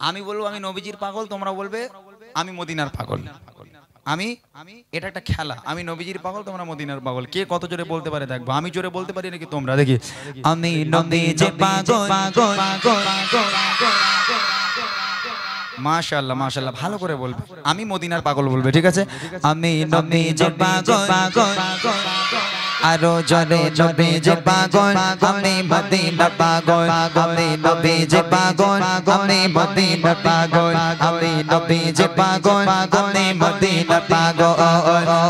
আমি বলবো আমি নবীজির পাগল, তোমরা বলবে আমি মদিনার পাগল। আমি এটা একটা খেলা, আমি নবীজির পাগল, তোমরা মদিনার পাগল। কে কত জোরে বলতে পারে দেখবো। আমি জোরে বলতে পারি নাকি তোমরা, দেখি। আমি নবীজির পাগল। মাশাআল্লাহ মাশাআল্লাহ, ভালো করে বলবে। আমি মদিনার পাগল বলবে, ঠিক আছে? আমি নবীজির পাগল, আরো জোরে নবীজির পাগল, আমি মদিনার পাগল, আমি নবীজির পাগল, আমি মদিনার পাগল, আমি নবীজির পাগল, আমি মদিনার পাগল।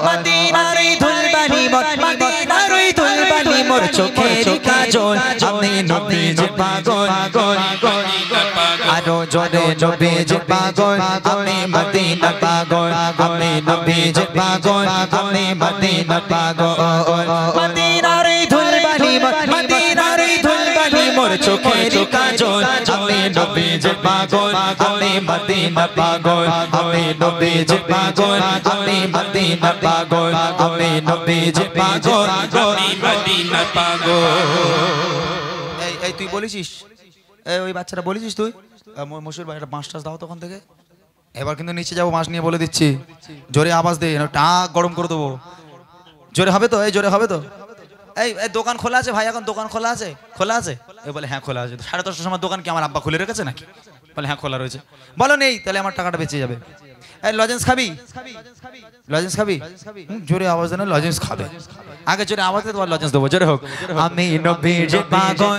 মদিনার ধুলবালি মোর, মদিনার ধুলবালি মোর চোখের কাজল, আমি নবীজির পাগল, আরো জোরে নবীজির পাগল, আমি মদিনার পাগল, আমি নবীজির পাগল, আমি মদিনার পাগল। মদিনার ধুলবালি মোর, মদিনার ধুলবালি মোর চোখের কাজল, আমি নবীজির পাগল, আমি মদিনার পাগল, আমি নবীজির পাগল, আমি মদিনার পাগল, আমি নবীজির পাগল, আমি মদিনার পাগল। এই তুই বলেছিস, ওই বাচ্চাটা বলেছিস তুই? মশুর ভাই একটা মাছ টাছ দাও তখন থেকে। এবার কিন্তু নিচে যাবো, মাছ নিয়ে বলে দিচ্ছি। জোরে আওয়াজ দে, টাক গরম করে দেবো। জোরে হবে তো? এই জোরে হবে তো? এই দোকান খোলা আছে ভাই? এখন দোকান খোলা আছে? খোলা আছে? এই বলে হ্যাঁ খোলা আছে। 10:30টার সময় দোকান কি আমার আব্বা খুলে রেখেছে নাকি? বলে হ্যাঁ খোলা রয়েছে। বলো নেই, তাহলে আমার টাকাটা বেঁচে যাবে। এই লজেন্স খাবি? লজেন্স খাবি? জোরে আওয়াজ দে না, লজেন্স খাবে। আগে জোরে আওয়াজ দে, তোমার লজেন্স দেবো। জোরে হোক। আমি নবীজির পাগল,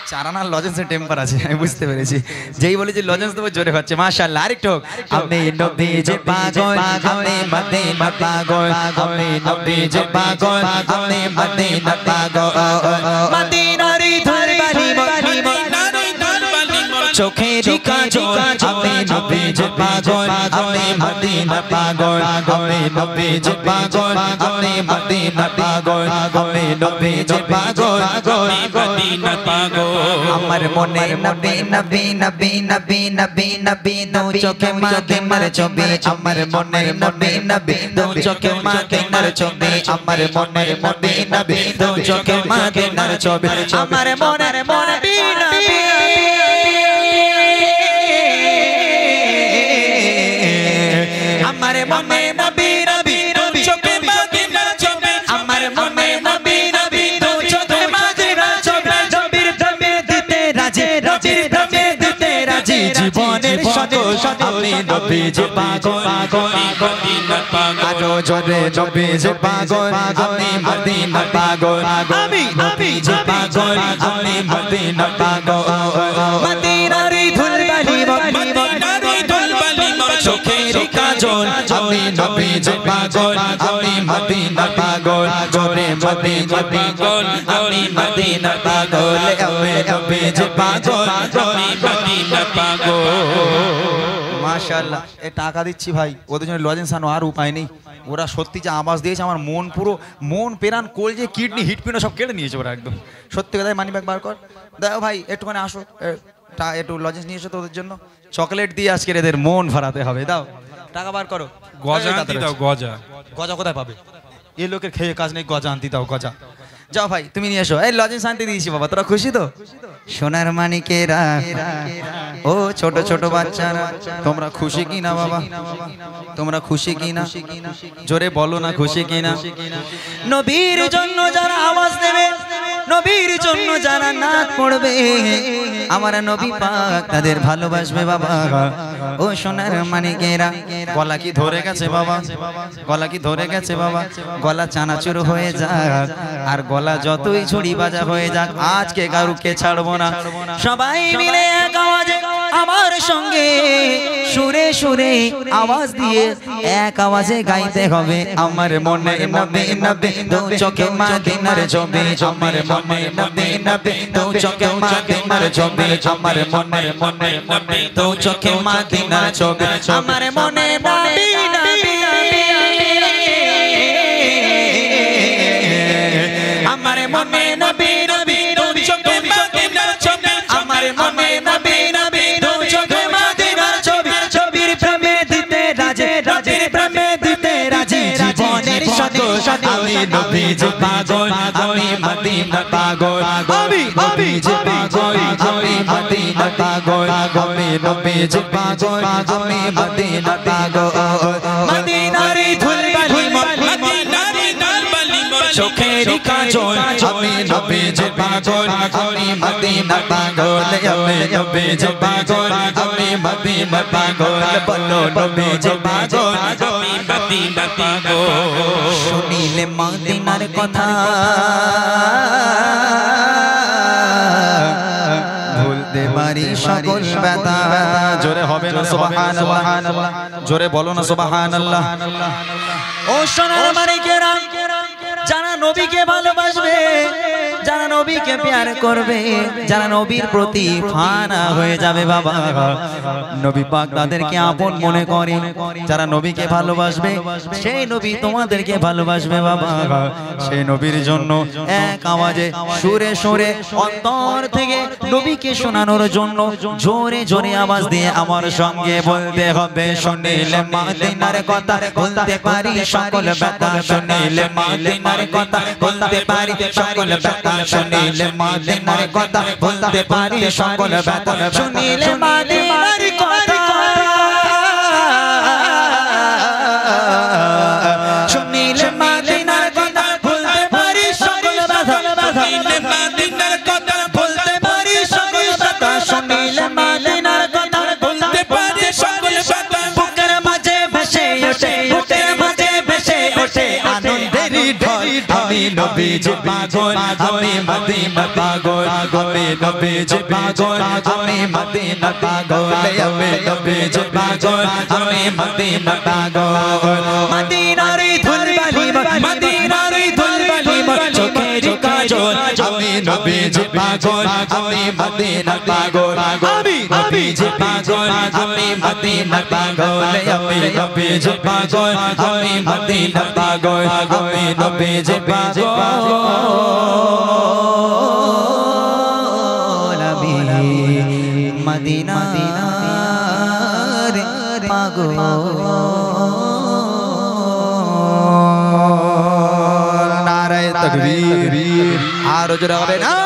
চারানার লজেন্সের টেম্পার আছে, আমি বুঝতে পেরেছি। যেই বলে যে লজেন্স দেবো জোরে হচ্ছে। মাশাআল্লাহ, আরেকটু হোক। আমি নবীজির পাগল, আমি মদিনার পাগল, আমি নবীজির পাগল, আমি মদিনার পাগল। মদিনার ধুলবালি মোর, চোখের কাজল, আমি নবীজির পাগল, আমি মদিনার পাগল, আমি নবীজির পাগল, আমি মদিনার পাগল, আমি নবীজির পাগল, আমি মদিনার পাগল। আমার মনে নবী নবী নবী নবী নবী নবী দু চোখে মদিনার ছবি, আমার মনে নবী নবী দু চোখে মদিনার ছবি, আমার মনে নবী নবী দু চোখে মদিনার ছবি, আমার মনে নবী নবী, আমার মনে নবী নবী দু চোখে মদিনার ছবি, আমার মনে নবী নবী দু চোখে মদিনার ছবি, নবীর প্রেমে দিতে রাজি, নবীর প্রেমে দিতে রাজি, জীবনের সন্তোষ আমি নবীজির পাগল, আমি মদিনার পাগল, আরো জোরে নবীজির পাগল, আমি মদিনার পাগল, আমি নবীজির পাগল, আমি মদিনার পাগল। মদিনার ধুলবালি মোর, মদিনার ধুলবালি মোর চোখের কাজল, আমি নবীজির পাগল, আমি মদিনার পাগল, জোরে মদিনার পাগল, আমি মদিনার পাগল, আমি নবীজির পাগল, আমি মদিনার পাগল। মাশাআল্লাহ, এ টাকা দিচ্ছি ভাই, ওদের জন্য লজেন্স আনো, আর উপায় নেই। ওরা সত্যি যে আওয়াজ দিয়েছে, আমার মন পুরো, মন পেরান কলজে কিডনি হিটপিনো সব কেটে নিয়েছে ওরা একদম। সত্যি কথাই, মানি ব্যাগ বার কর, দাও ভাই একটুখানি আসো, একটু লজেন্স নিয়ে এসো তো ওদের জন্য। চকলেট দিয়ে আজকে এদের মন ভরাতে হবে। দাও টাকা বার করো। গজা আনতে দাও, গজা। গজা কোথায় পাবে? এই লোকের খেয়ে কাজ নেই, গজা আনতে দাও, গজা। যাও ভাই তুমি নিয়ে এসো। এই লজেন্স আনতে দিয়েছি বাবা, তোরা খুশি তো? সোনার মানিকেরা, ও ছোট ছোট বাচ্চারা, তোমরা খুশি কি না বাবা? তোমরা খুশি কি না? জোরে বলো না খুশি কি না? নবীর জন্য যারা আওয়াজ দেবে, নবীর জন্য যারা নাচ পড়বে, আমার নবী পাক তাদের ভালোবাসবে বাবা। ও সোনার মানিকেরা, গলা কি ধরে গেছে বাবা? গলা কি ধরে গেছে বাবা? গলা চানাচুর হয়ে যাক, আর গলা যতই ছুরি বাজা হয়ে যাক, আজকে কারুকে ছাড়বো না। সবাই মিলে এক আওয়াজে আমার সঙ্গে সুরে সুরে আওয়াজ দিয়ে এক আওয়াজে গাইতে হবে। আমার মনে নবী নবী দু চোখে মদিনার ছবি, আমার মনে নবী নবী দু চোখে মদিনার ছবি, আমার মনে মনে মনে দু চোখে মদিনার ছবি, আমার মনে নবী নবী, আমার মনে নবী নবী দু চোখে মদিনার ছবি, আমার মনে নবী নবী দু চোখে মদিনার ছবি, ছবির প্রেমে দিতে রাজি, রাজির প্রেমে দিতে রাজি, জীবনের সন্তোষ আমি নবীজির পাগল, আমি মদিনার পাগল, আমি নবীজির পাগল, আমি মদিনার পাগল আমি নবীজি পাগল আমি মদিনা পাগল মদিনার ধুলবালি মদিনার ধুলবালি চোখের কাজল আমি নবীজি পাগল আমি মদিনা পাগল আমি নবীজি পাগল আমি মদিনা পাগল বলো নবীজি পাগল আমি মদিনা পাগল শুনিলে মদিনার কথা ভুলতে পারি সকল ব্যথা জোরে হবে না সুবহানাল্লাহ জোরে বলো না সুবহানাল্লাহ ও সোনার মানিকেরা যারা নবীকে ভালোবাসবে যারা নবীকে প্যার করবে যারা নবীর প্রতি ফানা হয়ে যাবে বাবা নবী পাক তাদেরকে আপন মনে করে যারা নবীকে ভালোবাসবে সেই নবী তোমাদেরকে ভালোবাসবে বাবা সেই নবীর জন্য এক আওয়াজে সুরে সুরে অন্তর থেকে নবীকে শোনানোর জন্য জোরে জোরে আওয়াজ দিয়ে আমার সঙ্গে বলতে হবে শুনিলে মদিনার কথা বলতে পারি সকল ব্যথা শুনিলে মদিনার কথা বলতে পারি সকল ব্যথা শুনিলে মদিনার কথা বলতে পারি সকল ব্যথা শুনিলে মদিনার কথা শুনিলে মদিনার কথা বলতে পারি সকল ব্যথা শুনিলে মদিনার কথা বলতে পারি সকল ব্যথা শুনিলে মদিনার কথা বলতে পারি সকল ব্যথা বুকের মাঝে ভেসে ওঠে বুকের মাঝে ভেসে ওঠে আনন্দের ঢল আমি নবীজি পাগল আমি মদিনা পাগল আমি নবীজি পাগল আমি মদিনা পাগল আমি নবীজি পাগল আমি মদিনা পাগল মদিনার ধুলবালি মদিনার ধুলবালি চোখের কাজল আমি নবীজি পাগল আমি মদিনা পাগল আমি নবীজি পাগল আমি মদিনা পাগল আমি নবীজি পাগল আমি মদিনা পাগল আমি নবীজি পাগল আমি মদিনার পাগল নারায়ে তাকবীর আর জোরে হবে না